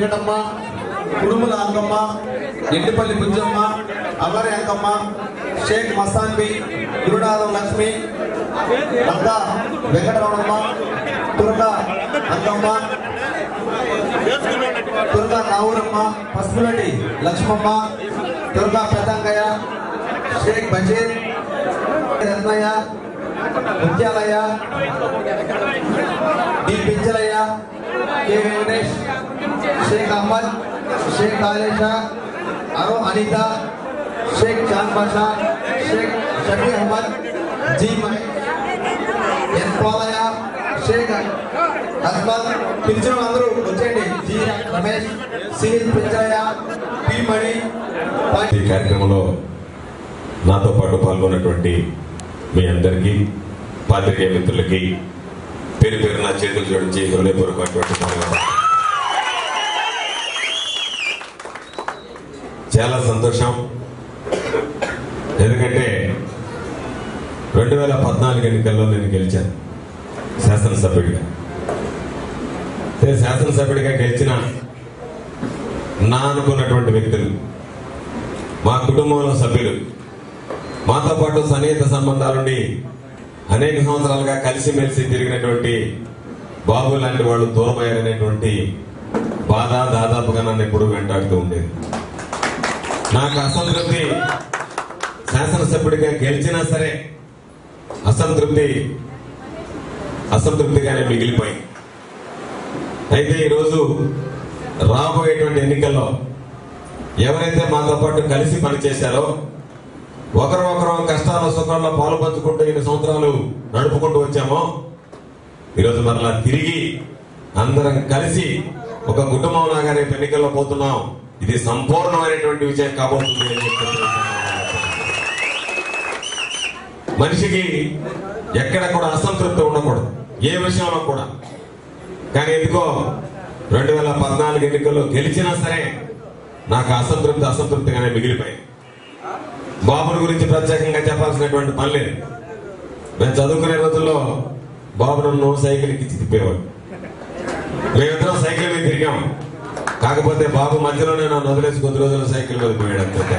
వెంకటమ్మ, కుడుముల అంకమ్మ, ఎండిపల్లి బుజ్జమ్మ, అల్లరి Ankamma, Sheikh Mastanbi, Gurunatham Lakshmi, Ranga Venkataramanamma, తుర్గ Ankamma, తుర్గ నావూరమ్మ, Pasupulati Lakshmamma, తుర్గ పెద్దంకయ్య, Sheikh Basheer, Ratnaiah, Mutyalaiah, D Pinchalaiah, K Venkatesh, Sheikh Ahmed, Sheikh ఆలేషా, Anitha, Sheikh Chand Basha, Sheikh Shafi Ahmed, G N Polayya, Sheikh Ahmed, పిలిచిన అందరూ వచ్చేయండి. G Ramesh, C Pinchalaiah, P మణి. ఈ కార్యక్రమంలో నాతో పాటు పాల్గొన్నటువంటి మీ అందరికీ, పాత్రికేయ మిత్రులకి పేరు పేరు నా చేతులు జోడించి హృదయపూర్వకమైనటువంటి చాలా సంతోషం. ఎందుకంటే 2014 ఎన్నికల్లో నేను గెలిచాను శాసనసభ్యుడిగా. శాసనసభ్యుడిగా గెలిచిన నా అనుకున్నటువంటి వ్యక్తులు, మా కుటుంబంలో సభ్యులు, మాతో పాటు సన్నిహిత సంబంధాలుండి అనేక సంవత్సరాలుగా కలిసిమెలిసి తిరిగినటువంటి బాబు లాంటి వాళ్ళు దూరమయ్యారనేటువంటి బాధ దాదాపుగా నన్ను ఎప్పుడు వెంటాడుతూ ఉండేది. నాకు అసంతృప్తి, శాసనసభ్యుడిగా గెలిచినా సరే అసంతృప్తిగానే మిగిలిపోయింది. అయితే ఈరోజు రాబోయేటువంటి ఎన్నికల్లో ఎవరైతే మాతో పాటు కలిసి పనిచేశారో, ఒకరు కష్టాల సుఖాల్లో పాలు పంచుకుంటూ 8 సంవత్సరాలు నడుపుకుంటూ వచ్చామో, ఈరోజు మరలా తిరిగి అందరం కలిసి ఒక కుటుంబం లాగానే ఎన్నికల్లో పోతున్నాం. ఇది సంపూర్ణమైనటువంటి విజయం కాబోతుంది అని చెప్పి మనిషికి ఎక్కడ కూడా అసంతృప్తి ఉండకూడదు, ఏ విషయంలో కూడా. కానీ ఎందుకో 2014 ఎన్నికల్లో గెలిచినా సరే నాకు అసంతృప్తిగానే మిగిలిపోయింది. బాబుని గురించి ప్రత్యేకంగా చెప్పాల్సినటువంటి పని లేదు. మేము చదువుకునే రోజుల్లో బాబు నన్ను సైకిల్ ఎక్కించి తిప్పేవాడు. మేమిద్దరం సైకిల్ మీద తిరిగాం. కాకపోతే బాబు మధ్యలోనే నన్ను వదిలేసి కొద్ది రోజులు సైకిల్ మీద పోయాడు అంతే.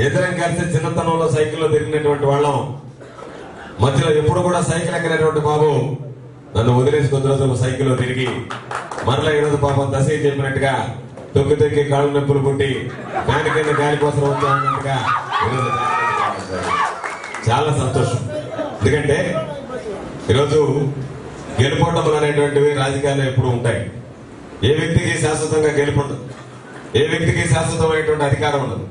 ఇద్దరం కలిసి చిన్నతనంలో సైకిల్లో తిరిగినటువంటి వాళ్ళం. మధ్యలో ఎప్పుడు కూడా సైకిల్ ఎక్కనటువంటి బాబు నన్ను వదిలేసి కొద్ది రోజులు సైకిల్లో తిరిగి మరలా ఈరోజు పాపం దశ చెప్పినట్టుగా తొక్కి కాళ్ళు నొప్పులు పుట్టి దాని కింద గాలి కోసం వచ్చామన్నట్టుగా చాలా సంతోషం. ఎందుకంటే ఈరోజు గెలుపోటములు అనేటువంటివి రాజకీయాల్లో ఎప్పుడు ఉంటాయి. ఏ వ్యక్తికి శాశ్వతంగా గెలుపుండదు, ఏ వ్యక్తికి శాశ్వతమైనటువంటి అధికారం ఉండదు.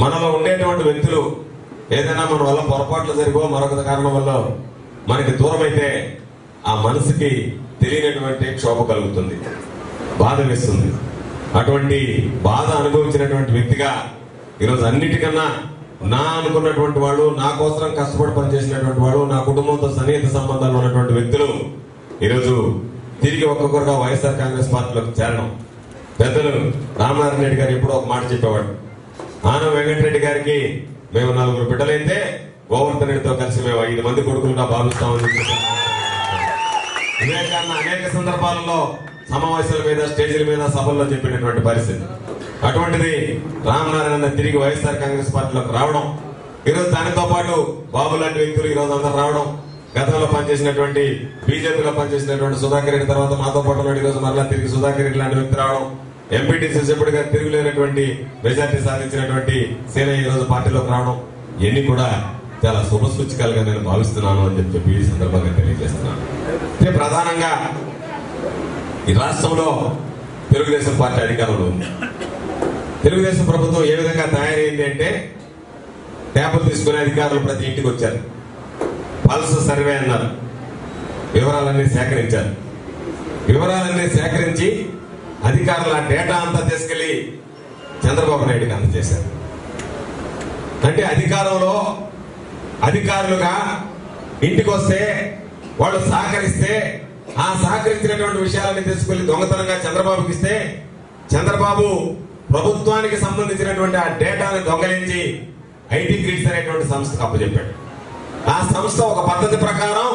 మనలో ఉండేటువంటి వ్యక్తులు ఏదైనా మన వల్ల పొరపాట్లు జరిగో మరొక కారణం వల్ల మనకి దూరమైతే ఆ మనసుకి తెలియనటువంటి క్షోభ కలుగుతుంది, బాధ వేస్తుంది. అటువంటి బాధ అనుభవించినటువంటి వ్యక్తిగా ఈరోజు అన్నిటికన్నా నా అనుకున్నటువంటి వాళ్ళు, నా కోసం కష్టపడి పనిచేసినటువంటి వాళ్ళు, నా కుటుంబంతో సన్నిహిత సంబంధాలు ఉన్నటువంటి వ్యక్తులు ఈరోజు తిరిగి ఒక్కొక్కరుగా వైఎస్ఆర్ కాంగ్రెస్ పార్టీలోకి చేరడం. పెద్దలు రామనారాయణ రెడ్డి గారు ఎప్పుడో ఒక మాట చెప్పేవాడు, ఆనం వెంకటరెడ్డి గారికి మేము 4 బిడ్డలైతే గోవర్ధన్ రెడ్డితో కలిసి మేము 5 మంది కొడుకులుగా భావిస్తామని చెప్పి అనేక సందర్భాలలో సమావేశాల మీద, స్టేజీల మీద, సభల్లో చెప్పినటువంటి పరిస్థితి. అటువంటిది రామనారాయణ తిరిగి వైఎస్ఆర్ కాంగ్రెస్ పార్టీలోకి రావడం, ఈరోజు దానితో పాటు బాబు లాంటి వ్యక్తులు ఈరోజు అందరూ రావడం, గతంలో పనిచేసినటువంటి బీజేపీలో పనిచేసినటువంటి సుధాకర్ రెడ్డి తర్వాత మాతో పాటు ఈరోజు మరలా తిరిగి సుధాకర్ రెడ్డి లాంటి వ్యక్తి రావడం, ఎంపీటీసీ సభ్యుడిగా తిరుగులేనటువంటి మెజార్టీ సాధించినటువంటి సేన ఈ రోజు పార్టీలోకి రావడం, ఇవన్నీ కూడా చాలా శుభసూచికలుగా నేను భావిస్తున్నాను అని చెప్పి ఈ సందర్భంగా తెలియజేస్తున్నాను. ప్రధానంగా ఈ రాష్ట్రంలో తెలుగుదేశం పార్టీ అధికారంలో ఉంది. తెలుగుదేశం ప్రభుత్వం ఏ విధంగా తయారైంది అంటే, ట్యాపులు తీసుకునే అధికారులు ప్రతి ఇంటికి వచ్చారు, పల్స్ సర్వే అన్నారు, వివరాలన్నీ సేకరించారు. వివరాలన్నీ సేకరించి అధికారుల డేటా అంతా తీసుకెళ్లి చంద్రబాబు నాయుడుకి అందజేశారు. అంటే అధికారంలో అధికారులుగా ఇంటికి వస్తే వాళ్ళు సహకరిస్తే ఆ సహకరించినటువంటి విషయాలని తీసుకెళ్లి దొంగతనంగా చంద్రబాబుకి ఇస్తే చంద్రబాబు ప్రభుత్వానికి సంబంధించినటువంటి ఆ డేటాను దొంగలించి ఐటీ గ్రిడ్స్ అనేటువంటి సంస్థకు అప్పచెప్పాడు. ఆ సంస్థ ఒక పద్ధతి ప్రకారం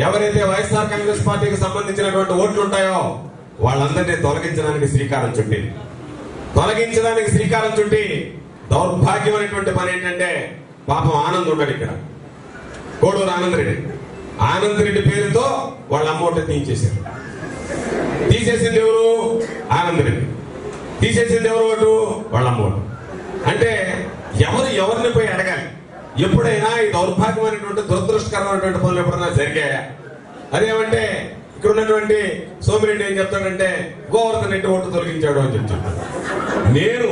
ఎవరైతే వైఎస్ఆర్ కాంగ్రెస్ పార్టీకి సంబంధించినటువంటి ఓట్లు ఉంటాయో వాళ్ళందరినీ తొలగించడానికి శ్రీకారం చుట్టి దౌర్భాగ్యమైనటువంటి పని ఏంటంటే పాపం ఆనంద్ ఉన్నాడు ఇక్కడ, కోడూరు ఆనంద్ రెడ్డి పేరుతో వాళ్ళ అమ్మోట తీసేసింది ఎవరు? ఆనంద్ రెడ్డి. తీసేసింది ఎవరు ఓటు? వాళ్ళ అమ్మోటు. అంటే ఎవరిని పోయి అడగాలి? ఎప్పుడైనా ఈ దౌర్భాగ్యమైనటువంటి దురదృష్టకరమైనటువంటి పనులు ఎప్పుడైనా జరిగాయా? అదేమంటే ఇక్కడ ఉన్నటువంటి సోమిరెడ్డి ఏం చెప్తాడంటే గోవర్ధన్ రెడ్డి ఓటు తొలగించాడు అని చెప్తాడు. నేను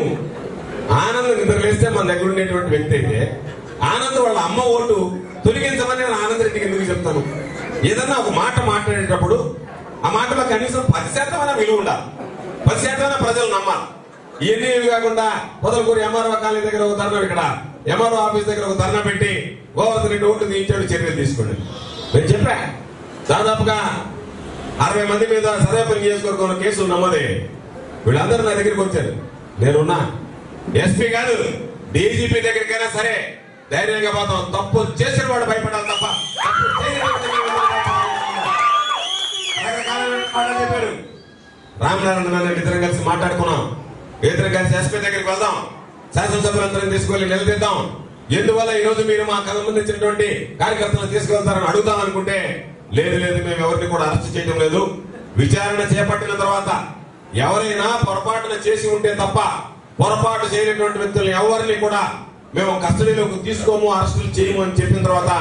ఆనంద్ నిద్రలేస్తే మన దగ్గర ఉండేటువంటి వ్యక్తి అయితే ఆనంద్ వాళ్ళ అమ్మ ఓటు తొలగించమని నేను ఆనంద్ రెడ్డికి ఎందుకు చెప్తాను? ఏదన్నా ఒక మాట మాట్లాడేటప్పుడు ఆ మాటలో కనీసం 10% విలువ ఉండాలి, 10% ప్రజలు నమ్మాలి. ఇవన్నీ కాకుండా పొదలకూరు ఎంఆర్ఓ కాలనీ దగ్గర ఒక ధర్నా, ఇక్కడ ఎంఆర్ఓ ఆఫీస్ దగ్గర ఒక ధర్నా పెట్టి గోవర్ధన్ రెడ్డి ఓట్లు తీయించాడు, చర్యలు తీసుకోండి. నేను చెప్పా దాదాపుగా 60 మంది మీద సర్వేపల్లి నియోజకవర్గంలో కేసులు నమ్మదే. వీళ్ళందరూ నా దగ్గరికి వచ్చారు. నేనున్నా ఎస్పీ కాదు డీజీపీ దగ్గరికైనా సరే ధైర్యంగా పోతాం. తప్పు చేసిన వాడు భయపడాలి తప్ప చెప్పారు. రామనారాయణ ఇద్దరం కలిసి మాట్లాడుకున్నాం. ఇద్దరం కలిసి ఎస్పీ దగ్గరికి వెళ్దాం, శాసనసభ్యులందరం తీసుకెళ్లి నిలదీద్దాం. ఎందువల్ల ఈ రోజు మీరు మాకు సంబంధించినటువంటి కార్యకర్తలను తీసుకువెళ్తారని అడుగుతాం అనుకుంటే లేదు మేము ఎవరిని కూడా అరెస్ట్ చేయడం లేదు. విచారణ చేపట్టిన తర్వాత ఎవరైనా పొరపాటున చేసి ఉంటే తప్ప పొరపాటు చేయనటువంటి వ్యక్తులు ఎవరిని కూడా మేము కస్టడీలోకి తీసుకోము, అరెస్టులు చేయము అని చెప్పిన తర్వాత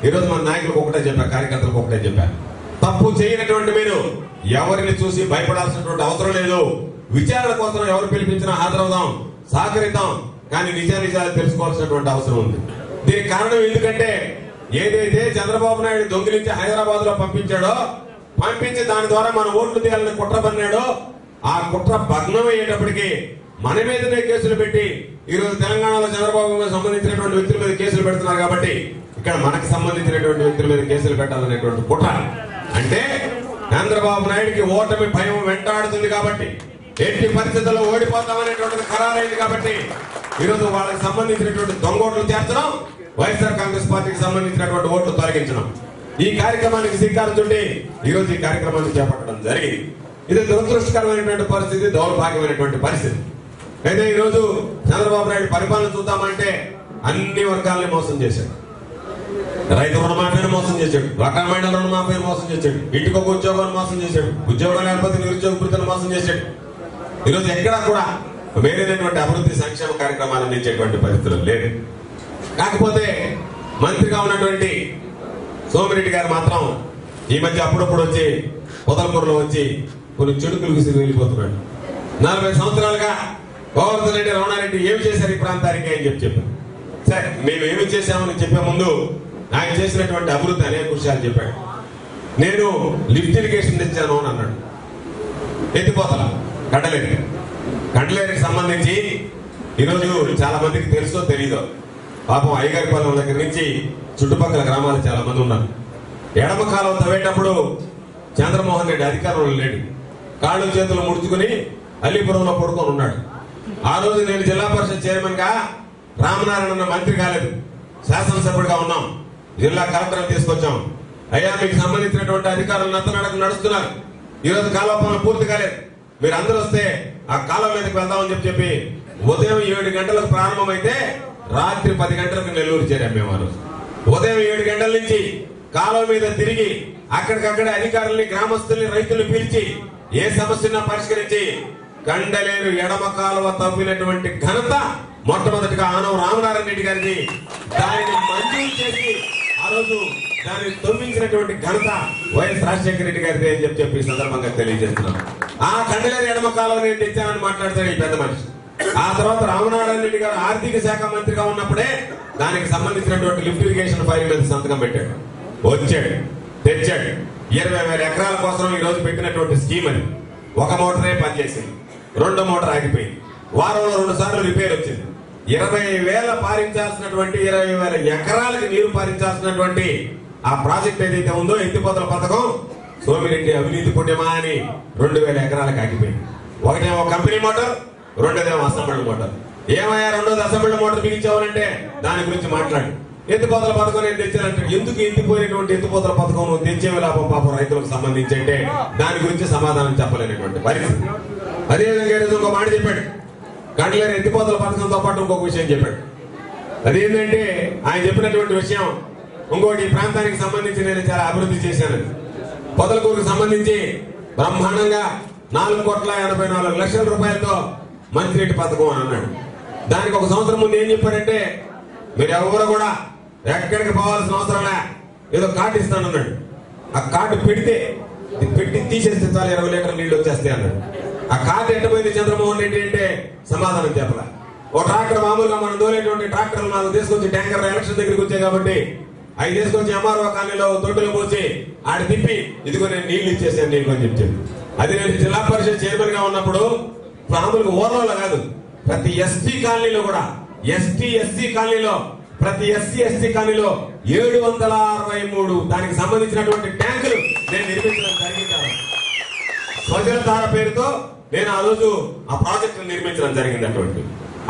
ఈ రోజు మన నాయకులకు ఒకటే చెప్పారు, కార్యకర్తలకు ఒకటే చెప్పారు, తప్పు చేయనటువంటి మీరు ఎవరిని చూసి భయపడాల్సినటువంటి అవసరం లేదు. విచారణ కోసం ఎవరు పిలిపించినా హాజరవుదాం, సహకరిద్దాం, కానీ నిజాలు తెలుసుకోవాల్సినటువంటి అవసరం ఉంది. దీనికి కారణం ఎందుకంటే ఏదైతే చంద్రబాబు నాయుడు దొంగిలించి హైదరాబాద్ లో పంపించి దాని ద్వారా మన ఓట్లు తీయాలని కుట్ర పన్నాడో ఆ కుట్ర భగ్నం అయ్యేటప్పటికీ మన మీదనే కేసులు పెట్టి ఈ రోజు తెలంగాణలో చంద్రబాబు సంబంధించినటువంటి వ్యక్తుల మీద కేసులు పెడుతున్నారు. కాబట్టి ఇక్కడ మనకు సంబంధించినటువంటి వ్యక్తుల మీద కేసులు పెట్టాలనేటువంటి కుట్ర. అంటే చంద్రబాబు నాయుడికి ఓటమి భయం వెంటాడుతుంది కాబట్టి, ఎట్టి పరిస్థితుల్లో ఓడిపోతామనేటువంటిది ఖరారైంది కాబట్టి ఈరోజు వాళ్ళకి సంబంధించినటువంటి దొంగ ఓట్లు చేర్చడం, వైఎస్ఆర్ కాంగ్రెస్ పార్టీకి సంబంధించినటువంటి ఓట్లు తొలగించడం, ఈ కార్యక్రమానికి శ్రీకారం చుట్టి ఈ రోజు ఈ కార్యక్రమాన్ని చేపట్టడం జరిగింది. ఇది దురదృష్టకరమైనటువంటి పరిస్థితి, దౌర్భాగ్యమైనటువంటి పరిస్థితి. అయితే ఈ రోజు చంద్రబాబు నాయుడు పరిపాలన చూద్దామంటే అన్ని వర్గాలని మోసం చేశాడు. రైతు రుణమాఫీని మోసం చేశాడు, డ్వాక్రా మహిళల రుణమాఫీని మోసం చేశాడు, ఇంటికి ఒక ఉద్యోగాన్ని మోసం చేశాడు, ఉద్యోగం లేకపోతే నిరుద్యోగ వృత్తిని మోసం చేశాడు. ఈరోజు ఎక్కడా కూడా వేరేటువంటి అభివృద్ధి సంక్షేమ కార్యక్రమాలు అందించేటువంటి పరిస్థితులు లేదు. కాకపోతే మంత్రిగా ఉన్నటువంటి సోమిరెడ్డి గారు మాత్రం ఈ మధ్య అప్పుడప్పుడు వచ్చి పొదలకూరులో వచ్చి కొన్ని చెడుకులు విసిరి వెళ్ళిపోతున్నాడు. 40 సంవత్సరాలుగా గోవర్ధన్ రెడ్డి, రమణారెడ్డి ఏమి చేశారు ఈ ప్రాంతానికి అని చెప్పారు. సరే, మేము ఏమి చేశామని చెప్పే ముందు ఆయన చేసినటువంటి అభివృద్ధి అనేక విషయాలు చెప్పాడు. నేను లిఫ్ట్ ఇరిగేషన్ తెచ్చాను అని అన్నాడు. ఎత్తిపోతల కండలేరికి సంబంధించి ఈరోజు చాలా మందికి తెలుసో తెలీదో, పాపం అయ్యగారిపాలెం దగ్గర నుంచి చుట్టుపక్కల గ్రామాలు చాలా మంది ఉన్నారు. ఎడమ కాలం తవ్వేటప్పుడు చంద్రమోహన్ రెడ్డి అధికారంలో లేడు, కాళ్ళు చేతులు ముడుచుకుని అల్లీపురంలో పడుకొని ఉన్నాడు. ఆ రోజు నేను జిల్లా పరిషత్ చైర్మన్ గా, రామనారాయణ మంత్రి కాలేదు, శాసనసభ్యుడిగా ఉన్నాం. జిల్లా కలెక్టర్ తీసుకొచ్చాం. అయ్యా, మీకు సంబంధించినటువంటి అధికారులు నత్తనడక నడుస్తున్నారు, ఈ రోజు కాలువ పనులు పూర్తి కాలేదు, మీరు అందరూ వస్తే ఆ కాలువ మీదకి వెళ్దామని చెప్పి ఉదయం 7 గంటలకు ప్రారంభమైతే రాత్రి 10 గంటలకు నెల్లూరు చేరాం మేము. ఆ రోజు ఉదయం 7 గంటల నుంచి కాలువ మీద తిరిగి అక్కడికక్కడే అధికారుల్ని, గ్రామస్తుల్ని, రైతుల్ని పిలిచి ఏ సమస్యను పరిష్కరించి కండలేరు ఎడమ కాలువ తవ్వినటువంటి ఘనత మొట్టమొదటిగా ఆనవ రామనారాయణ రెడ్డి గారిని, దానిని మంజూరు చేసి ఆ రోజు దాన్ని తొమ్మించినటువంటి ఘనత వైఎస్ రాజశేఖర రెడ్డి గారిది అని చెప్పి సందర్భంగా తెలియజేస్తున్నాం. ఆ కండలేరు ఎడమ కాలువ నేను తెచ్చానని మాట్లాడతాడు ఈ పెద్ద మనిషి. ఆ తర్వాత రామనారాయణ రెడ్డి గారు ఆర్థిక శాఖ మంత్రిగా ఉన్నప్పుడే దానికి సంబంధించినటువంటి లిఫ్ట్ ఇరిగేషన్ ఫైల్ మీద సంతకం పెట్టాడు, వచ్చాడు, తెచ్చాడు. 20,000 ఎకరాల కోసం ఈ రోజు పెట్టినటువంటి స్కీమ్ అని. ఒక మోటారే పనిచేసింది, 2వ మోటార్ ఆగిపోయింది, వారంలో 2 సార్లు రిపేర్ వచ్చింది. 20,000 పారించాల్సినటువంటి 20,000 ఎకరాలకి నీరు పారించాల్సినటువంటి ఆ ప్రాజెక్ట్ ఏదైతే ఉందో ఎత్తిపోతల పథకం, సోమిరెడ్డి అవినీతి పుణ్యమా అని 2,000 ఎకరాలకు ఆగిపోయింది. ఒకటేమో కంపెనీ మోటార్, రెండోదేమో అసెంబ్లీ మోటార్. ఏమయ్యా రెండోది అసెంబ్లీ మోటార్ బిగించావాలంటే దాని గురించి మాట్లాడు. ఎత్తిపోతల పథకం నేను తెచ్చానంటే ఎందుకు ఎత్తిపోయినటువంటి ఎత్తిపోతల పథకం నువ్వు తెచ్చేవి లాభం పాపం రైతులకు సంబంధించి అంటే దాని గురించి సమాధానం చెప్పలేనటువంటి పరిస్థితి. అదేవిధంగా ఇంకో మాట చెప్పాడు, గంటలేరు ఎత్తిపోతల పథకంతో పాటు ఇంకొక విషయం చెప్పాడు. అదేంటంటే ఆయన చెప్పినటువంటి విషయం ఇంకోటి, ఈ ప్రాంతానికి సంబంధించి నేను చాలా అభివృద్ధి చేశాను. పొదలకూరుకు సంబంధించి బ్రహ్మాండంగా 4,84,00,000 రూపాయలతో మంచినీటి పథకం అని అన్నాడు. దానికి ఒక సంవత్సరం ముందు ఏం చెప్పాడంటే, మీరు ఎవరు కూడా ఎక్కడికి పోవాల్సిన అవసరంలే, ఏదో కార్డు ఇస్తానన్నాడు. ఆ కార్డు పెట్టి తీసేస్తే చాలు 20 లీటర్ల నీళ్లు వచ్చేస్తాయి అన్నాడు. ఆ కార్డు ఎట్టపోయింది చంద్రమోహన్ రెడ్డి అంటే సమాధానం చెప్పలే. ఓ ట్రాక్టర్ మామూలుగా మనం దోలేటువంటి ట్రాక్టర్లు నాకు తీసుకొచ్చి ట్యాంకర్ ఎలక్షన్ దగ్గరికి వచ్చాయి కాబట్టి అవి తీసుకొచ్చి ఎంఆర్ఓ కాలనీలో తొట్టులో పోసి ఆడ తిప్పి ఇదిగో నేను నీళ్లు ఇచ్చేసాను నీకు అని చెప్పాను. అది నేను జిల్లా పరిషత్ చైర్మన్ గా ఉన్నప్పుడు మామూలుగా ఓర్లలో కాదు, ప్రతి ఎస్టీ కాలనీలో కూడా ఎస్సీ కాలనీలో ప్రతి ఎస్సీ కాలనీలో 763 దానికి సంబంధించినటువంటి ట్యాంకులు నేను నిర్మించడం జరిగింది. స్వజలధార పేరుతో నేను ఆ రోజు ఆ ప్రాజెక్టు నిర్మించడం జరిగింది.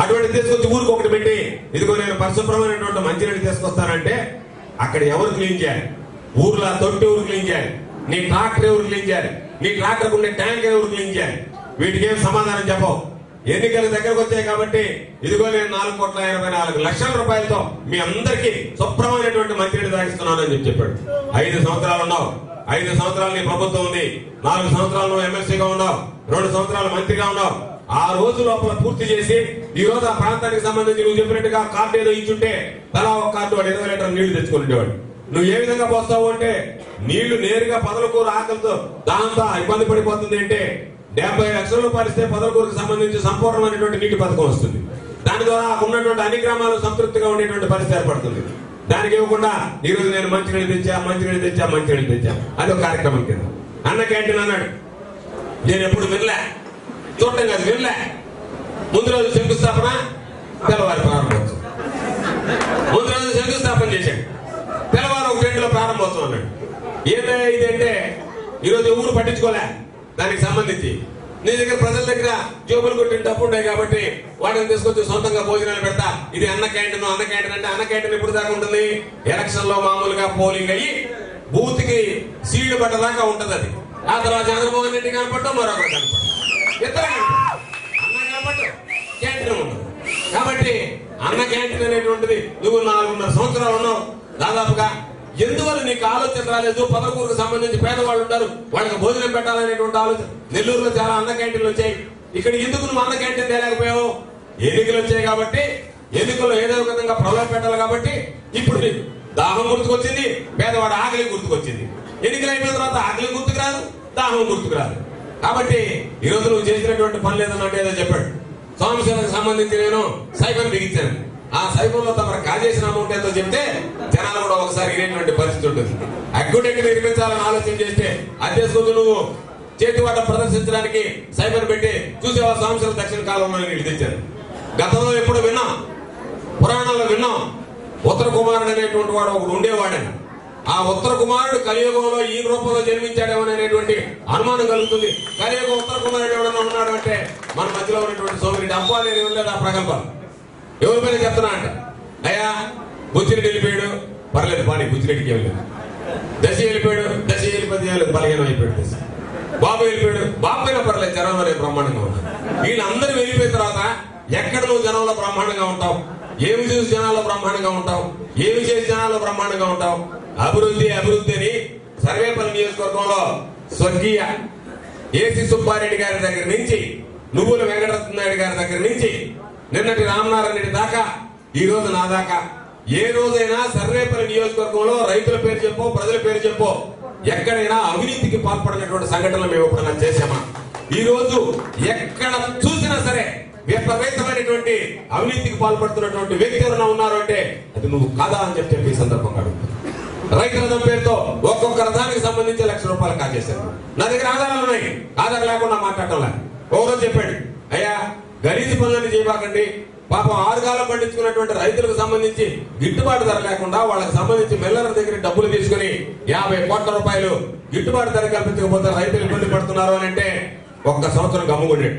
అటువంటి తీసుకొచ్చి ఊరికి ఒకటి పెట్టి ఇదిగో నేను పరిశుభ్రమైనటువంటి మంచినీళ్ళు తీసుకొస్తానంటే అక్కడ ఎవరు క్లీన్ చేయాలి? ఊర్లో తొట్టి ఎవరు క్లీన్ చేయాలి? నీ ట్రాక్టర్ ఎవరు క్లీన్ చేయాలి? నీ ట్రాక్టర్ ఉండే ట్యాంక్ ఎవరు క్లీన్ చేయాలి? వీటికి ఏం సమాధానం చెప్పవు. ఎన్నికలు దగ్గరకు వచ్చాయి కాబట్టి ఇదిగో నేను 4,84,00,000 రూపాయలతో మీ అందరికీ శుభ్రమైనటువంటి మంచినీళ్ళు తాగిస్తున్నాను అని చెప్పాడు. 5 సంవత్సరాలు ఉన్నావు, 5 సంవత్సరాలు నీ ప్రభుత్వం ఉంది, 4 సంవత్సరాలు నువ్వు ఎమ్మెల్సీగా ఉన్నావు, 2 సంవత్సరాలు మంత్రిగా ఉన్నావు. ఆ రోజు లోపల పూర్తి చేసి ఈ రోజు ఆ ప్రాంతానికి సంబంధించి నువ్వు చెప్పినట్టుగా కార్డు ఏదో ఇచ్చుంటే తలా ఒక కార్డు వాడు 20 లీటర్ల నీళ్లు తెచ్చుకునేవాడు. నువ్వు ఏ విధంగా పోస్తావు అంటే నీళ్లు నేరుగా పొదలకూరు ఆకలితో దాంతో ఇబ్బంది పడిపోతుంది అంటే 70 లక్షల రూపాయలు ఇస్తే పొదలకూరుకు సంబంధించి సంపూర్ణమైనటువంటి నీటి పథకం వస్తుంది. దాని ద్వారా ఉన్నటువంటి అన్ని గ్రామాలు సంతృప్తిగా ఉండేటువంటి పరిస్థితి ఏర్పడుతుంది. దానికి ఇవ్వకుండా ఈ రోజు నేను మంచినీళ్ళు తెచ్చా అది ఒక కార్యక్రమం కింద. అన్న క్యాంటీన్ అన్నాడు, నేను ఎప్పుడు వినలే, చూడటం కాదు వినలే. ముందు రోజు శంకుస్థాపన, తెల్లవారి ప్రారంభోత్సవం. ముందు రోజు శంకుస్థాపన చేశాడు, తెల్లవారు 1 గంటలో ప్రారంభోత్సవం అన్నాడు. ఏదైనా ఇదంటే ఈరోజు ఊరు పట్టించుకోలే. దానికి సంబంధించి నీ దగ్గర ప్రజల దగ్గర జోబులు కొట్టిన డబ్బు ఉంటాయి కాబట్టి వాటిని తీసుకొచ్చి సొంతంగా భోజనాలు పెడతా. ఇది అన్న క్యాంటీన్ అంటే అన్న క్యాంటీన్ ఎప్పుడు దాకా ఉంటుంది? ఎలక్షన్ లో మామూలుగా పోలింగ్ అయ్యి బూత్ కి సీడ్ పడ్డదాకా ఉంటది. అది ఆ తర్వాత చంద్రమోహన్ రెడ్డి కనపడటం, మరొకరు కనపడటం, ఇద్దరు అన్న కనపడటం, క్యాంటీన్ ఉండదు. కాబట్టి అన్న క్యాంటీన్ అనేటువంటిది నువ్వు 4.5 సంవత్సరాలు ఉన్నావు దాదాపుగా. ఎందువల్ల నీకు ఆలోచన రాలేదు? పొదలకూరుకు సంబంధించి పేదవాళ్ళు ఉంటారు, వాళ్ళకి భోజనం పెట్టాలనేటువంటి ఆలోచన. నెల్లూరులో చాలా అన్న క్యాంటీన్లు వచ్చాయి, ఇక్కడ ఎందుకు నువ్వు అన్న క్యాంటీన్ తేలేకపోయావు? ఎన్నికలు వచ్చాయి కాబట్టి, ఎన్నికల్లో ఏదో ఒక విధంగా ప్రలోభ పెట్టాలి కాబట్టి ఇప్పుడు నీకు దాహం గుర్తుకొచ్చింది, పేదవాడు ఆకలి గుర్తుకొచ్చింది. ఎన్నికలు అయిపోయిన తర్వాత ఆకలి గుర్తుకు రాదు, దాహం గుర్తుకు రాదు. కాబట్టి ఈ రోజు నువ్వు చేసినటువంటి పని లేదన్నట్టు ఏదో చెప్పాడు. సోమశిలకు సంబంధించి నేను సైకిల్ బిగించాను. ఆ సైకిల్లో తమరు కాజేసిన అమౌంట్ ఎంతో చెప్తే జనాలు కూడా ఒకసారి ఇనేటువంటి పరిస్థితి ఉంటుంది. అగ్గుడెక్కి నిర్మించాలని ఆలోచన చేస్తే అధ్యక్షుడు నువ్వు చేతివాట ప్రదర్శించడానికి సైబర్ పెట్టి చూసేవా సోమశిల దక్షిణ కాలంలో నీళ్ళు తెచ్చారు. గతంలో ఎప్పుడు విన్నాం, పురాణాల్లో విన్నాం, ఉత్తర కుమారుడు అనేటువంటి వాడు ఒకడు ఉండేవాడని. ఆ ఉత్తర కుమారుడు కలియుగంలో ఈ రూపంలో జన్మించాడేమనేటువంటి అనుమానం కలుగుతుంది. కలియుగం ఉత్తర కుమారుడు ఎవడన్నా ఉన్నాడు అంటే మన మధ్యలో ఉన్నటువంటి సోమిరెడ్డి అబ్బా నేను ఉండలేదు ఆ ప్రకల్పాలు ఎవరి పైన చెప్తున్నా అంట. అయ్యా బుచ్చిరెడ్డి వెళ్ళిపోయాడు, పర్లేదు పాని, బుచ్చిరెడ్డికి వెళ్ళలేదు. దశ వెళ్ళిపోయాడు, దశ వెళ్ళిపోతే బలహీనం అయిపోయాడు. దశ బాబు వెళ్ళిపోయాడు, బాబు అయినా పర్లేదు, జనంలో నేను బ్రహ్మాండంగా ఉంటాను. వీళ్ళందరూ వెళ్ళిపోయిన తర్వాత ఎక్కడ నువ్వు జనంలో బ్రహ్మాండంగా ఉంటావు? ఏమి చూసి జనాల్లో బ్రహ్మాండంగా ఉంటావు? ఏమి చేసి జనాల్లో బ్రహ్మాండంగా ఉంటావు? అభివృద్ధి అని సర్వేపల్లి నియోజకవర్గంలో స్వర్గీయ ఏసీ సుబ్బారెడ్డి గారి దగ్గర నుంచి, నువ్వుల వెంకటరత్నాయుడు గారి దగ్గర నుంచి, నిన్నటి రామనారాయణ రెడ్డి దాకా, ఈ రోజు నా దాకా, ఏ రోజైనా సర్వేపల్లి నియోజకవర్గంలో రైతుల పేరు చెప్పో, ప్రజల పేరు చెప్పో, ఎక్కడైనా అవినీతికి పాల్పడినటువంటి సంఘటనలు మేము ఎప్పుడైనా చేశామా? ఈ రోజు ఎక్కడ చూసినా సరే విపరీతమైనటువంటి అవినీతికి పాల్పడుతున్నటువంటి వ్యక్తి ఎవరైనా ఉన్నారు అంటే అది నువ్వు కాదా అని చెప్పి ఈ సందర్భంగా అడుగుతాను. రైతుల పేరుతో ఒక్కొక్క రథానికి సంబంధించి ₹1,00,000 కాజేశారు. నా దగ్గర ఆధారాలు ఉన్నాయి, ఆధారం లేకుండా మాట్లాడటం లేదు. ఒకరోజు చెప్పాడు, అయ్యా గలీజు పనులన్నీ చేయబాకండి, పాపం 6 కాలం పండించుకున్నటువంటి రైతులకు సంబంధించి గిట్టుబాటు ధర లేకుండా వాళ్ళకి సంబంధించి మిల్లర్ల దగ్గర డబ్బులు తీసుకుని ₹50 కోట్ల గిట్టుబాటు ధర కల్పించకపోతే రైతులు ఇబ్బంది పడుతున్నారు అని అంటే 1 సంవత్సరం గమ్ముకుండాడు.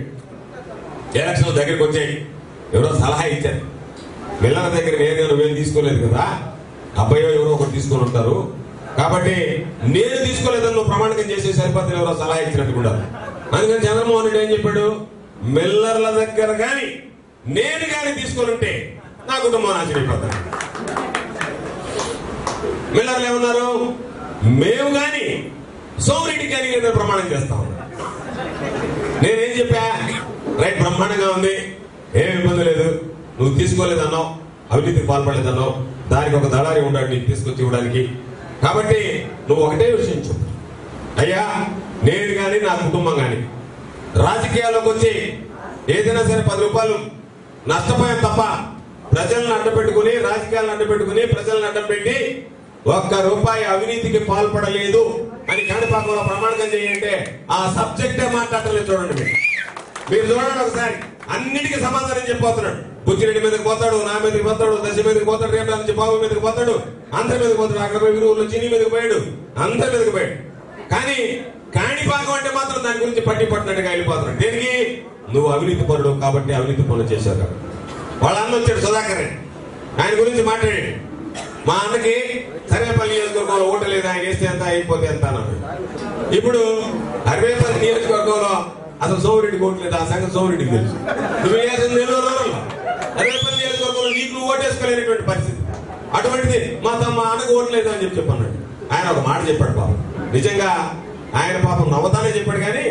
ఎలక్షన్ దగ్గరికి వచ్చాయి, ఎవరో సలహా ఇచ్చారు, మిల్లర్ల దగ్గర నేరుగా నువ్వేం తీసుకోలేదు కదా, అబ్బాయో ఎవరో ఒకరు తీసుకొని ఉంటారు. కాబట్టి నేను తీసుకోలేదని నువ్వు ప్రమాణకం చేసే సరిపోతే ఎవరో సలహా ఇచ్చినట్టు కూడా. అందుకని చంద్రమోహన్ రెడ్డి ఏం చెప్పాడు, మిల్లర్ల దగ్గర కానీ నేను కానీ తీసుకొని ఉంటే నా కుటుంబం ఆశ్చర్యపోతాను. మిల్లర్లు ఏమన్నారు, మేము కానీ సోమిరెడ్డి కానీ ఏదో ప్రమాణం చేస్తాం. నేనేం చెప్పా, రైట్ బ్రహ్మాండంగా ఉంది, ఏమి ఇబ్బంది లేదు, నువ్వు తీసుకోలేదన్నావు, అవినీతికి పాల్పడలేదన్నావు, దానికి ఒక దళారి ఉండాలి నీకు తీసుకొచ్చి ఇవ్వడానికి. కాబట్టి నువ్వు ఒకటే విషయం చెప్పు, అయ్యా నేను కానీ నా కుటుంబం కానీ రాజకీయాల్లోకి వచ్చి ఏదైనా సరే 10 రూపాయలు నష్టపోయాం తప్ప ప్రజలను అడ్డపెట్టుకుని రాజకీయాలను అడ్డపెట్టుకుని ప్రజలను అడ్డం పెట్టి 1 రూపాయి అవినీతికి పాల్పడలేదు అని కాణిపాకంలో ప్రమాణకం చేయంటే ఆ సబ్జెక్టే మాట్లాడలేదు. చూడండి మీరు చూడండి ఒకసారి, అన్నిటికీ సమాధానం చెప్పిపోతున్నాడు. బుచ్చిరెడ్డి మీదకి పోతాడు, నా మీదకి పోతాడు, దశ మీదకి పోతాడు, రేపు నుంచి బాబు మీదకి పోతాడు, అందరి మీదకి పోతాడు, అక్కడ ఊళ్ళో చిన్ని మీదకి పోయాడు, అందరి మీదకి పోయాడు. కానీ కాణిపాకం అంటే మాత్రం దాని గురించి పట్టినట్టుగా వెళ్ళిపోతున్నాడు. దేనికి, నువ్వు అవినీతి పరుడు కాబట్టి అవినీతి పనులు చేశావు కాబట్టి. వాళ్ళ అన్న వచ్చాడు సుధాకర్, ఆయన గురించి మాట్లాడాడు. మా అన్నకి సర్వేపల్లి నియోజకవర్గంలో ఓటు లేదు, ఆయన వేస్తే ఎంత అయిపోతే ఎంత అన్నాడు. ఇప్పుడు సర్వేపల్లి నియోజకవర్గంలో అసలు సోమిరెడ్డికి ఓటు లేదు, ఆ సంగతి సోమిరెడ్డికి తెలుసు. నువ్వు వేయాల్సింది నెల్లూరు సర్వేపల్లి నియోజకవర్గంలో నీకు నువ్వు ఓటేసుకోలేనటువంటి పరిస్థితి. అటువంటిది మా అన్నకు ఓటు లేదు అని చెప్పన్నాడు. ఆయన ఒక మాట చెప్పాడు పాపం, నిజంగా ఆయన పాపం నవ్వుతానే చెప్పాడు, కానీ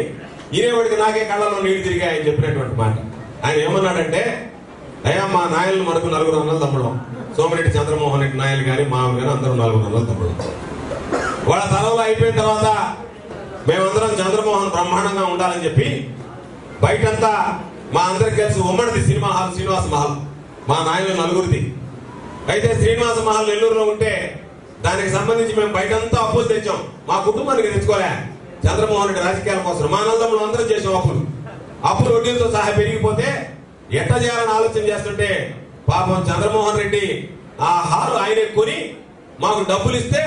ఈనేవాడికి నాకే కళ్ళలో నీళ్లు తిరిగి ఆయన చెప్పినటువంటి మాట. ఆయన ఏమన్నాడంటే, అయ్యా మా నాయలు మనకు 4 అన్నలు తమ్ముడు, సోమిరెడ్డి చంద్రమోహన్ రెడ్డి నాయలు కానీ మామూలు కానీ అందరూ 4 అన్నలు తమ్ముడు. వాళ్ళ తలంలో అయిపోయిన తర్వాత మేమందరం చంద్రమోహన్ బ్రహ్మాండంగా ఉండాలని చెప్పి బయటంతా మా అందరికి కలిసి ఉమ్మడిది సినిమా హాల్ శ్రీనివాస మహల్, మా నాయలు 4గురిది. అయితే శ్రీనివాస మహల్ నెల్లూరులో ఉంటే దానికి సంబంధించి మేము బయటంతా అప్పులు తెచ్చాం, మా కుటుంబానికి తెచ్చుకోలే. చంద్రమోహన్ రెడ్డి రాజకీయాల కోసం మా అన్నదమ్ములు అందరం చేసాం అప్పులు వడ్డీలతో సహా పెరిగిపోతే ఎట్లా చేయాలని ఆలోచన చేస్తుంటే పాపం చంద్రమోహన్ రెడ్డి ఆ హాలు ఆయనే కొని మాకు డబ్బులు ఇస్తే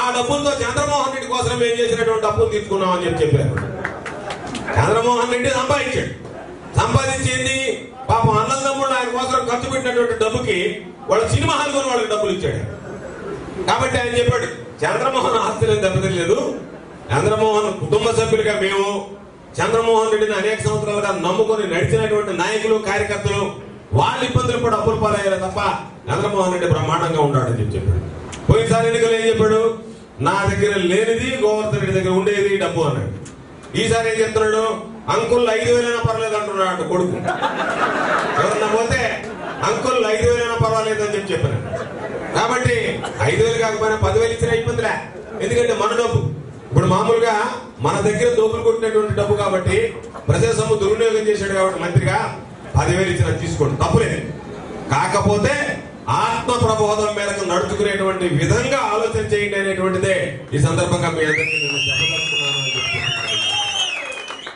ఆ డబ్బులతో చంద్రమోహన్ రెడ్డి కోసం మేము చేసినటువంటి అప్పులు తీసుకున్నామని చెప్పారు. చంద్రమోహన్ రెడ్డి సంపాదించింది పాపం అన్నదమ్ముళ్ళు ఆయన కోసం ఖర్చు పెట్టినటువంటి డబ్బుకి వాళ్ళ సినిమా హాల్ కొని వాళ్ళకి డబ్బులు ఇచ్చాడు. కాబట్టి ఆయన చెప్పాడు, చంద్రమోహన్ ఆస్తులను దెబ్బతిలేదు, చంద్రమోహన్ కుటుంబ సభ్యులుగా మేము చంద్రమోహన్ రెడ్డిని అనేక సంవత్సరాలుగా నమ్ముకొని నడిచినటువంటి నాయకులు కార్యకర్తలు వాళ్ళ ఇబ్బందులు కూడా అప్పులు పాలయ్యారు తప్ప చంద్రమోహన్ రెడ్డి బ్రహ్మాండంగా ఉన్నాడని చెప్పాడు. పోయినసారి ఎన్నికలు ఏం చెప్పాడు, నా దగ్గర లేనిది గోవర్ధన్ రెడ్డి దగ్గర ఉండేది డబ్బు అన్నాడు. ఈసారి ఏం చెప్తున్నాడు, అంకుల్ 5,000 పర్లేదు అంటున్నాడు కొడుకు. ఎవరన్నా పోతే అంకుల్ 5,000 పర్వాలేదు అని చెప్పాను. కాబట్టి 5,000 కాకపోయినా 10,000 ఇచ్చినా ఇబ్బందిలే, ఎందుకంటే మన డబ్బు. ఇప్పుడు మామూలుగా మన దగ్గర దోపులు కొట్టినటువంటి డబ్బు కాబట్టి ప్రజా సొమ్ము దుర్వినియోగం చేశాడు కాబట్టి మంత్రిగా 10,000 ఇచ్చినా తీసుకోండి, తప్పులేదు. కాకపోతే ఆత్మ ప్రబోధం మేరకు నడుచుకునేటువంటి విధంగా ఆలోచన చేయండి అనేటువంటిదే ఈ సందర్భంగా మీ అందరికీ నేను చెప్పదలుచుకున్నాను.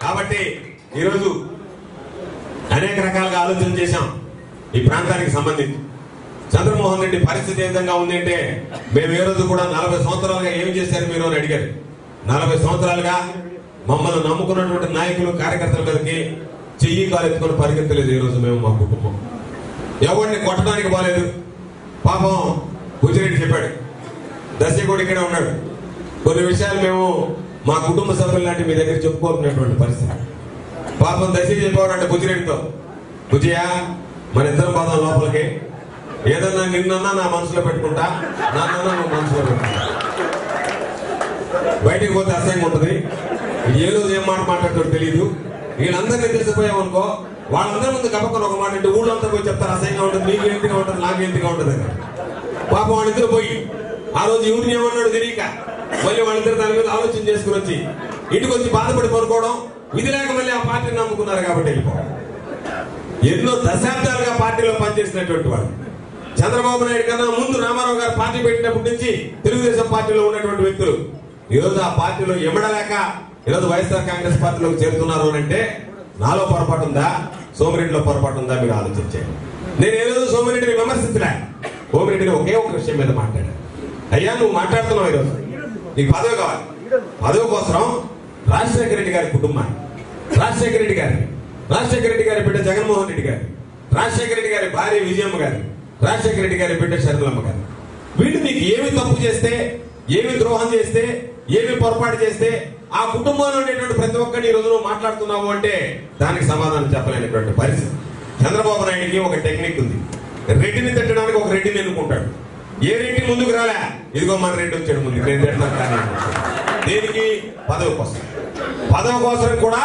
కాబట్టి ఈరోజు అనేక రకాలుగా ఆలోచన చేశాం ఈ ప్రాంతానికి సంబంధించి. చంద్రమోహన్ రెడ్డి పరిస్థితి ఏ విధంగా ఉంది అంటే, మేము ఏ రోజు కూడా 40 సంవత్సరాలుగా ఏం చేశారు మీరు అని అడిగారు. 40 సంవత్సరాలుగా మమ్మల్ని నమ్ముకున్నటువంటి నాయకులు కార్యకర్తల మీదకి చెయ్యి కాలెత్తుకొని పరిగెత్తలేదు ఈ రోజు మేము. మా కుటుంబం ఎవరిని కొట్టడానికి బాలేదు. పాపం బుచ్చిరెడ్డి చెప్పాడు, దశ కూడా ఇక్కడే ఉన్నాడు, కొన్ని విషయాలు మేము మా కుటుంబ సభ్యులు లాంటి మీ దగ్గర చెప్పుకోవాలనేటువంటి పరిస్థితి. పాపం దశ చెప్పేవాడంటే బుచ్చిరెడ్డితో, బుజ్జయ్య మన ఇద్దరం పాదం లోపలికి, ఏదన్నా నిన్నన్నా నా మనసులో పెట్టుకుంటా, నాన్నన్నా నువ్వు మనసులో పెట్టుకుంటా, బయటికి పోతే అసహ్యంగా ఉంటుంది, ఏ రోజు ఏం మాట మాట్లాడుతాడో తెలియదు, వీళ్ళందరినీ తెలిసిపోయామనుకో వాళ్ళందరి ముందు కప్పకొని ఒక మాట అంటే ఊళ్ళో అంతా పోయి చెప్తారు అసహ్యంగా ఉంటుంది, నీకు ఎంతగా ఉంటుంది, నాకు ఎంతగా ఉంటుంది అని. పాపం వాళ్ళిద్దరు పోయి ఆ రోజు ఎవరిని ఏమన్నాడు తెలియక మళ్ళీ వాళ్ళిద్దరు దాని మీద ఆలోచన చేసుకుని వచ్చి ఇంటికి వచ్చి బాధపడి పడుకోవడం, విధి లేక మళ్ళీ ఆ పార్టీని నమ్ముకున్నారు కాబట్టి వెళ్ళిపోవడం. ఎన్నో దశాబ్దాలుగా పార్టీలో పనిచేసినటువంటి వాళ్ళు. చంద్రబాబు నాయుడు కన్నా ముందు రామారావు గారు పార్టీ పెట్టినప్పటి నుంచి తెలుగుదేశం పార్టీలో ఉన్నటువంటి వ్యక్తులు ఈరోజు ఆ పార్టీలో ఎమడలేక ఈరోజు వైఎస్ఆర్ కాంగ్రెస్ పార్టీలోకి చేరుతున్నారు అంటే నాలో పొరపాటు ఉందా, సోమిరెడ్డిలో పొరపాటు ఉందా మీరు ఆలోచించండి. నేను ఏ రోజు సోమిరెడ్డిని విమర్శించలే, సోమిరెడ్డిని ఒకే ఒక విషయం మీద మాట్లాడా, అయ్యా నువ్వు మాట్లాడుతున్నావు ఈరోజు నీకు పదవి కావాలి, పదవి కోసం రాజశేఖర రెడ్డి గారి కుటుంబాన్ని, రాజశేఖర రెడ్డి గారి బిడ్డ జగన్మోహన్ రెడ్డి గారి, రాజశేఖర రెడ్డి గారి భార్య విజయమ్మ గారి, రాజశేఖర రెడ్డి గారి బిడ్డ శరణమ్మ గారి వీళ్ళు మీకు ఏమి తప్పు చేస్తే, ఏమి ద్రోహం చేస్తే, ఏమి పొరపాటు చేస్తే ఆ కుటుంబంలో ఉండేటువంటి ప్రతి ఒక్కరిని ఈ రోజు నువ్వు మాట్లాడుతున్నావు అంటే దానికి సమాధానం చెప్పలేనటువంటి పరిస్థితి. చంద్రబాబు నాయుడికి ఒక టెక్నిక్ ఉంది. రెడ్డిని తిట్టడానికి ఒక రెడ్డిని ఎన్నుకుంటాడు. ఏ రెడ్డి ముందుకు రాలే, ఇదిగో మన రెడ్డి వచ్చాడు ముందుకు, నేను తిట్టినా కానీ దేనికి? పదవి కోసం. పదవి కోసం కూడా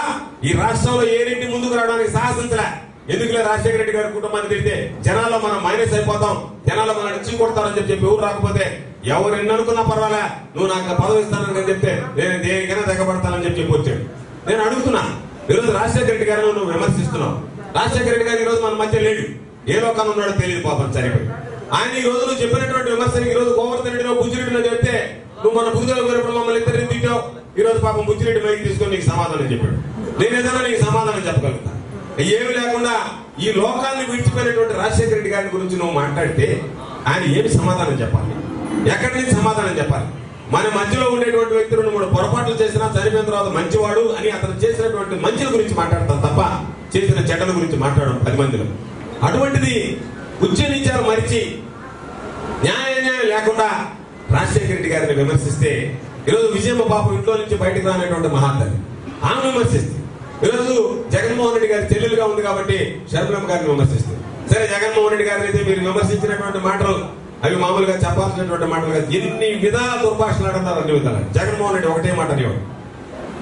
ఈ రాష్ట్రంలో ఏ రెడ్డి ముందుకు రావడానికి సాహసించలే. ఎందుకులే రాజశేఖర రెడ్డి గారి కుటుంబాన్ని తిడితే జనాల్లో మనం మైనస్ అయిపోతాం, జనాల్లో మనం ఇచ్చి కొడతారని చెప్పి ఎవరు రాకపోతే ఎవరు ఎన్ని అనుకున్నా పర్వాలే, నువ్వు నాకు పదవి ఇస్తానని చెప్తే నేను దేనికైనా తెగబడతానని చెప్పి వచ్చాడు. నేను అడుగుతున్నా, ఈరోజు రాజశేఖర రెడ్డి గారిని నువ్వు విమర్శిస్తున్నావు. రాజశేఖర రెడ్డి గారు ఈ రోజు మన మధ్య లేడు, ఏ లోకాన్ని ఉన్నాడో తెలియదు పాపం, చనిపోయి. ఆయన ఈ రోజు నువ్వు చెప్పినటువంటి విమర్శలు ఈ రోజు గోవర్ధన్ రెడ్డిలో బుజ్జిరెడ్డిలో చెప్తే నువ్వు మన బుద్ధిలో పోయినప్పుడు మమ్మల్ని ఇద్దరిని తిట్టావు. ఈ రోజు పాపం బుజ్జిరెడ్డి మైకి తీసుకొని నీకు సమాధానం చెప్పాడు. నేను ఏదైనా నీకు సమాధానం చెప్పగలుగుతా. ఏమి లేకుండా ఈ లోకాన్ని విడిచిపోయినటువంటి రాజశేఖర రెడ్డి గారి గురించి నువ్వు మాట్లాడితే ఆయన ఏమి సమాధానం చెప్పాలి? ఎక్కడి నుంచి సమాధానం చెప్పాలి? మన మధ్యలో ఉండేటువంటి వ్యక్తులను మూడు పొరపాట్లు చేసినా చనిపోయిన తర్వాత మంచివాడు అని అతను చేసినటువంటి మంచిల గురించి మాట్లాడతాం తప్ప చేసిన చెడ్డల గురించి మాట్లాడడం 10 మందిలో. అటువంటిది ఉచ్చరించారు మరిచి న్యాయం లేకుండా రాజశేఖర రెడ్డి గారిని విమర్శిస్తే ఈరోజు విజయమ్మ పాపం ఇంట్లో నుంచి బయటకు రానటువంటి మహాతల్లి ఆమె విమర్శిస్తే, ఈరోజు జగన్మోహన్ రెడ్డి గారి చెల్లెలుగా ఉంది కాబట్టి షర్మిలమ్మ గారిని విమర్శిస్తుంది. సరే, జగన్మోహన్ రెడ్డి గారిని అయితే మీరు విమర్శించినటువంటి మాటలు అవి మామూలుగా చెప్పాల్సినటువంటి మాటలు కాదు. ఎన్ని విధాల దుర్భాషలు ఆడుతున్నారు, అన్ని విధాలు. జగన్మోహన్ రెడ్డి ఒకటే మాట అనేవాడు,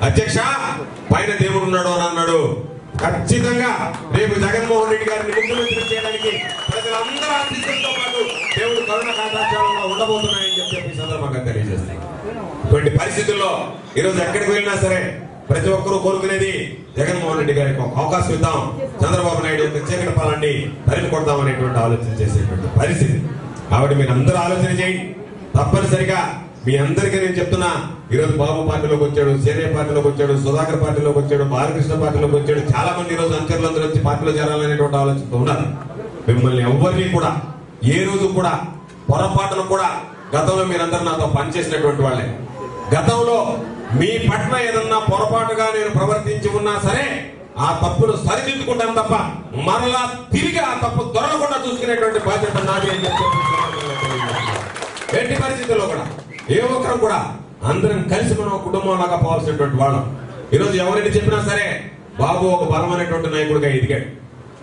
అధ్యక్ష పైన దేవుడు ఉన్నాడు అని అన్నాడు. ఖచ్చితంగా రేపు జగన్మోహన్ రెడ్డి గారిని ముఖ్యమంత్రి చేయడానికి ప్రజలందరూ ఆశీస్సులతో పాటు దేవుడు కరుణ కాటాక్షాలలో ఉండబోతున్నాయని చెప్పి సందర్భంగా తెలియజేస్తాయి. ఇటువంటి పరిస్థితుల్లో ఈరోజు ఎక్కడికి వెళ్ళినా సరే ప్రతి ఒక్కరూ కోరుకునేది జగన్మోహన్ రెడ్డి గారికి ఒక అవకాశం ఇద్దాం, చంద్రబాబు నాయుడు యొక్క చీకటి పాలనని తరిమి కొడదాం అనేటువంటి ఆలోచన చేసేటువంటి పరిస్థితి. కాబట్టి మీరు అందరూ ఆలోచన చేయండి. తప్పనిసరిగా మీ అందరికీ నేను చెప్తున్నా, ఈరోజు బాబు పార్టీలోకి వచ్చాడు, సేనే పార్టీలోకి వచ్చాడు, సుధాకర్ పార్టీలోకి వచ్చాడు, బాలకృష్ణ పార్టీలోకి వచ్చాడు. చాలా మంది ఈరోజు అనుచరులందరూ వచ్చి పార్టీలో చేరాలనేటువంటి ఆలోచనతో ఉన్నారు. మిమ్మల్ని ఎవరిని కూడా ఏ రోజు కూడా పొరపాటును కూడా గతంలో మీరందరూ నాతో పనిచేసినటువంటి వాళ్ళే. గతంలో మీ పట్ల ఏదన్నా పొరపాటుగా నేను ప్రవర్తించి ఉన్నా సరే ఆ తప్పును సరిదిద్దుకుంటాను తప్ప మరలా తిరిగి ఆ తప్పు దొరకకుండా చూసుకునేటువంటి బాధ్యత నాది అని చెప్పి ఎట్టి పరిస్థితుల్లో కూడా ఏ ఒక్కరం కూడా అందరం కలిసి మనం కుటుంబంలాగా పోవాల్సినటువంటి వాళ్ళం. ఈరోజు ఎవరిని చెప్పినా సరే బాబు ఒక బలమైనటువంటి నాయకుడిగా ఎదిగాడు.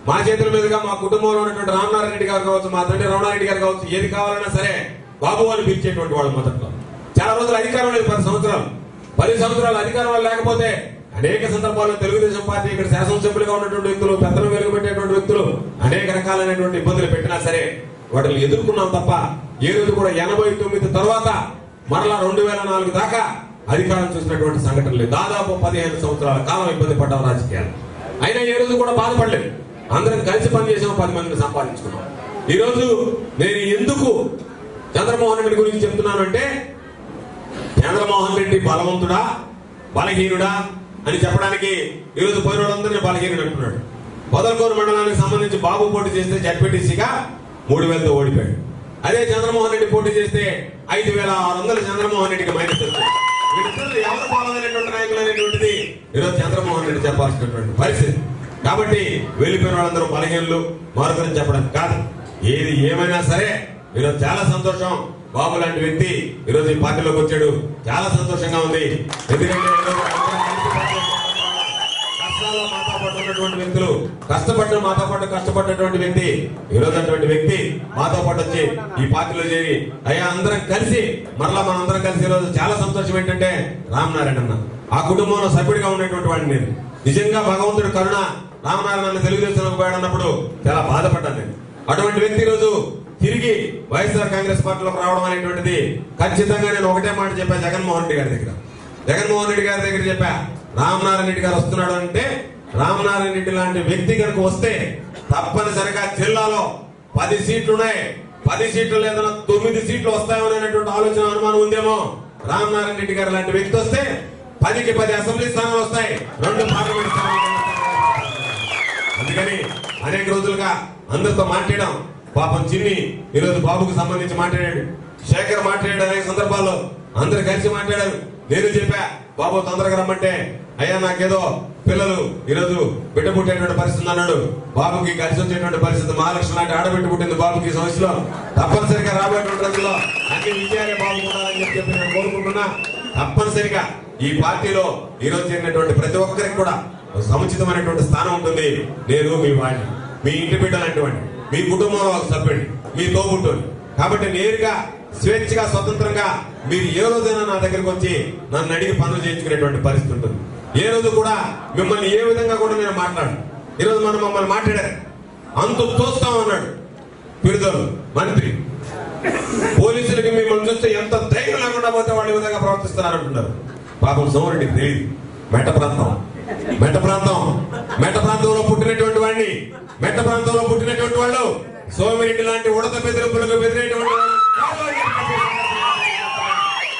మా చేతుల మీదుగా మా కుటుంబంలో ఉన్నటువంటి రామనారాయణ రెడ్డి గారు కావచ్చు, మా తండ్రి రమణారెడ్డి గారు కావచ్చు, ఏది కావాలన్నా సరే బాబు అని పిలిచేటువంటి వాళ్ళు. మొదట్లో చాలా రోజులు అధికారం లేదు, 10 సంవత్సరాలు అధికారం లేకపోతే అనేక సందర్భాల్లో తెలుగుదేశం పార్టీ ఇక్కడ శాసనసభ్యులుగా ఉన్నటువంటి వ్యక్తులు, పెద్దలు వెలుగుపెట్టేటువంటి వ్యక్తులు అనేక రకాలైనటువంటి ఇబ్బందులు పెట్టినా సరే వాటిని ఎదుర్కొన్నాం తప్ప ఏ రోజు కూడా 89 తర్వాత మరలా 2004 దాకా అధికారం చూసినటువంటి సంఘటన లేదు. దాదాపు 15 సంవత్సరాల కాలం ఇబ్బంది పడ్డాం రాజకీయాలు. అయినా ఏ రోజు కూడా బాధపడలేదు. అందరం కలిసి పనిచేసాం, 10 మందిని సంపాదించుకున్నాం. ఈ రోజు నేను ఎందుకు చంద్రమోహన్ రెడ్డి గురించి చెప్తున్నానంటే, చంద్రమోహన్ రెడ్డి బలవంతుడా బలహీనుడా అని చెప్పడానికి ఈరోజు పోయిన వాళ్ళందరినీ బలహీనుడు అంటున్నాడు. పొదలకూరు మండలానికి సంబంధించి బాబు పోటీ చేస్తే జడ్పీటీసీగా 3000తో ఓడిపోయాడు. అదే చంద్రమోహన్ రెడ్డి పోటీ చేస్తే 5600 చంద్రమోహన్ రెడ్డికి మైనస్ వచ్చింది. వీళ్ళిద్దరు ఎవరు బలమైనటువంటి నాయకులు అనేటువంటిది ఈరోజు చంద్రమోహన్ రెడ్డి చెప్పాల్సినటువంటి పరిస్థితి. కాబట్టి వెళ్ళిపోయిన వాళ్ళందరూ బలహీనులు మార్గం చెప్పడం కాదు. ఏది ఏమైనా సరే ఈరోజు చాలా సంతోషం, బాబు లాంటి వ్యక్తి ఈరోజు ఈ పార్టీలోకి వచ్చాడు. చాలా సంతోషంగా ఉంది. ఎందుకంటే కష్టాల్లో మాతో పాటు ఉన్నటువంటి వ్యక్తులు, మాతో పాటు కష్టపడినటువంటి వ్యక్తి ఈరోజు అటువంటి వ్యక్తి మాతో పాటు వచ్చి ఈ పార్టీలో చేరి అయ్యా అందరం కలిసి మరలా మనందరం కలిసి ఈరోజు చాలా సంతోషం ఏంటంటే రామనారాయణ అన్న ఆ కుటుంబంలో సభ్యుడిగా ఉన్నటువంటి వాడిని నేను నిజంగా భగవంతుడు కరుణ రామనారాయణ తెలుగుదేశంలోకి పోయాడన్నప్పుడు చాలా బాధపడ్డాను నేను. అటువంటి వ్యక్తి ఈరోజు తిరిగి వైఎస్ఆర్ కాంగ్రెస్ పార్టీలోకి రావడం అనేటువంటిది ఖచ్చితంగా నేను ఒకటే మాట చెప్పా జగన్మోహన్ రెడ్డి గారి దగ్గర చెప్పా, రామనారాయణ రెడ్డి గారు వస్తున్నాడు అంటే రామనారాయణ రెడ్డి లాంటి వ్యక్తి కనుక వస్తే తప్పనిసరిగా జిల్లాలో 10 సీట్లు ఉన్నాయి, 10 సీట్లు లేదన్నా 9 సీట్లు వస్తాయనేటువంటి ఆలోచన అనుమానం ఉందేమో. రామనారాయణ రెడ్డి గారు లాంటి వ్యక్తి వస్తే 10కి 10 అసెంబ్లీ స్థానాలు వస్తాయి, 2 పార్లమెంట్ స్థానాలు. అందుకని అనేక రోజులుగా అందరితో మాట్లాడాం. పాపం చిన్ని ఈరోజు బాబుకు సంబంధించి మాట్లాడాడు, శేఖర్ మాట్లాడాడు, అనేక సందర్భాల్లో అందరు కలిసి మాట్లాడారు. నేను చెప్పా బాబు తొందరగా రమ్మంటే అయ్యా నాకేదో పిల్లలు ఈరోజు బిడ్డ పుట్టేటువంటి పరిస్థితి అన్నాడు. బాబుకి కలిసి వచ్చేటువంటి పరిస్థితి మహాలక్ష్మి లాంటి ఆడబిడ్డ పుట్టింది బాబుకి సమస్యలో. తప్పనిసరిగా రాబోయేటువంటి రోజుల్లో అన్ని విజయాలే బాగుండాలని చెప్పి నేను కోరుకుంటున్నా. తప్పనిసరిగా ఈ పార్టీలో ఈరోజు చేరినటువంటి ప్రతి ఒక్కరికి కూడా సముచితమైనటువంటి స్థానం ఉంటుంది. నేను మీ వాడిని, మీ ఇంటి బిడ్డ లాంటి వాడిని, మీ కుటుంబంలో ఒక సభ్యుడిని, మీ తోబుట్టుని. కాబట్టి నేరుగా స్వేచ్ఛగా స్వతంత్రంగా మీరు ఏ రోజైనా నా దగ్గరికి వచ్చి నన్ను అడిగి పనులు చేయించుకునేటువంటి పరిస్థితి ఉంటుంది. ఏ రోజు కూడా మిమ్మల్ని ఏ విధంగా కూడా నేను మాట్లాడు. ఈరోజు మనం మమ్మల్ని మాట్లాడారు అంత తోస్తామన్నాడు పిడుదలు మంత్రి. పోలీసులకి మిమ్మల్ని చూస్తే ఎంత ధైర్యం లేకుండా పోతే వాళ్ళు ఈ విధంగా ప్రవర్తిస్తున్నారంటున్నారు. పాపం సోమరెడ్డికి తెలియదు. మెట్ట ప్రాంతంలో పుట్టినటువంటి వాడిని, మెట్ట ప్రాంతంలో పుట్టినటువంటి వాళ్ళు సోమిరెడ్డి లాంటి ఉడత బెదిరింపులకు బెదిరేటువంటి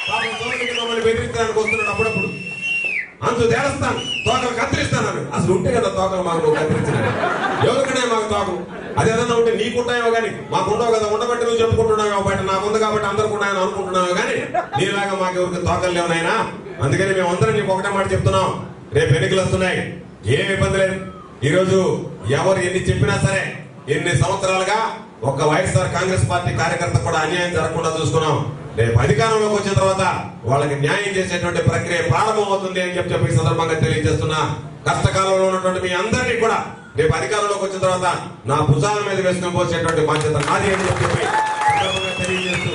పాపం సోమిరెడ్డి మమ్మల్ని బెదిరించడానికి వస్తున్నాడు. అప్పుడప్పుడు అంత తేలుస్తాను, తోకలు కత్తిరిస్తాను. అసలు ఉంటే కదా తోకలు మాకు నువ్వు కత్తిరించినాడు. ఎవరికనే మాకు తోకలు అదేదన్నా ఉంటే నీకుంటాయో కానీ మాకు ఉండవు కదా. ఉండబట్టి నువ్వు చెప్పుకుంటున్నావు బయట, నాకుంది కాబట్టి అందరికి ఉన్నాయని అనుకుంటున్నావు కానీ నీలాగా మాకు ఎవరికి తోకలు లేవునైనా. అందుకని మేము అందరం నీకు ఒకటే మాట చెప్తున్నాం, రేపు ఎన్నికలు వస్తున్నాయి, ఏం ఇబ్బంది లేదు. ఈరోజు ఎవరు ఎన్ని చెప్పినా సరే ఎన్ని సంవత్సరాలుగా ఒక వైఎస్ఆర్ కాంగ్రెస్ పార్టీ కార్యకర్త కూడా అన్యాయం జరగకుండా చూసుకున్నాం. రేపు అధికారంలోకి వచ్చిన తర్వాత వాళ్ళకి న్యాయం చేసేటువంటి ప్రక్రియ ప్రారంభమవుతుంది అని చెప్పి సందర్భంగా తెలియజేస్తున్నా. కష్టకాలంలో ఉన్నటువంటి మీ అందరినీ కూడా రేపు అధికారంలోకి వచ్చిన తర్వాత నా భుజాల మీద వేసుకుని పోసేటువంటి బాధ్యత నాది అని చెప్పి సందర్భంగా తెలియజేస్తూ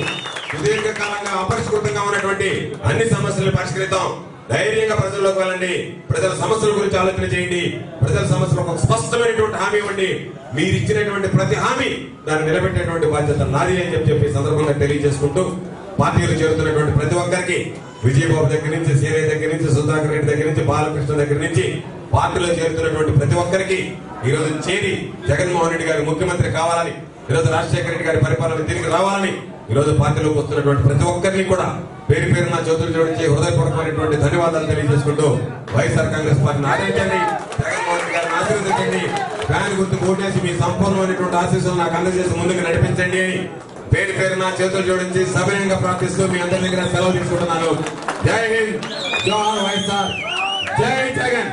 సుదీర్ఘకాలంగా అపరిష్కృతంగా ఉన్నటువంటి అన్ని సమస్యలను పరిష్కరిద్దాం. ధైర్యంగా ప్రజల్లోకి వెళ్ళండి, ప్రజల సమస్యల గురించి ఆలోచన చేయండి, ప్రజల సమస్యలకు ఒక స్పష్టమైనటువంటి హామీ ఇవ్వండి. మీరు ఇచ్చినటువంటి ప్రతి హామీ దాన్ని నిలబెట్టేటువంటి బాధ్యత నాది అని చెప్పి సందర్భంగా తెలియజేసుకుంటూ పార్టీలు చేరుతున్నటువంటి ప్రతి ఒక్కరికి విజయబాబు దగ్గర నుంచి, సీరయ్య దగ్గర నుంచి, సుధాకర్ రెడ్డి దగ్గర నుంచి, బాలకృష్ణ దగ్గర నుంచి పార్టీలో చేరుతున్నటువంటి ప్రతి ఒక్కరికి ఈరోజు చేరి జగన్మోహన్ రెడ్డి గారు ముఖ్యమంత్రి కావాలని, ఈరోజు రాజశేఖర రెడ్డి గారి పరిపాలన తిరిగి రావాలని ఈరోజు పార్టీలోకి వస్తున్నటువంటి ప్రతి ఒక్కరిని కూడా పేరు పేరు నా చేతులు జోడించి హృదయపూర్వకమైనటువంటి ధన్యవాదాలు తెలియజేసుకుంటూ వైఎస్ఆర్ కాంగ్రెస్ పార్టీని ఆదరించండి, జగన్మోహన్ రెడ్డి గారిని ఆశీర్వదించండి, ఫ్యాన్ గుర్తు ఓటేసి మీ సంపూర్ణమైనటువంటి ఆశీస్సులు నాకు అందజేసి ముందుకు నడిపించండి అని పేరు పేరు నా చేతులు జోడించి సభ్యంగా ప్రార్థిస్తూ మీ అందరి దగ్గర సెలవు తీసుకుంటున్నాను. జై హింద్, జై వైఎస్ఆర్, జై జగన్.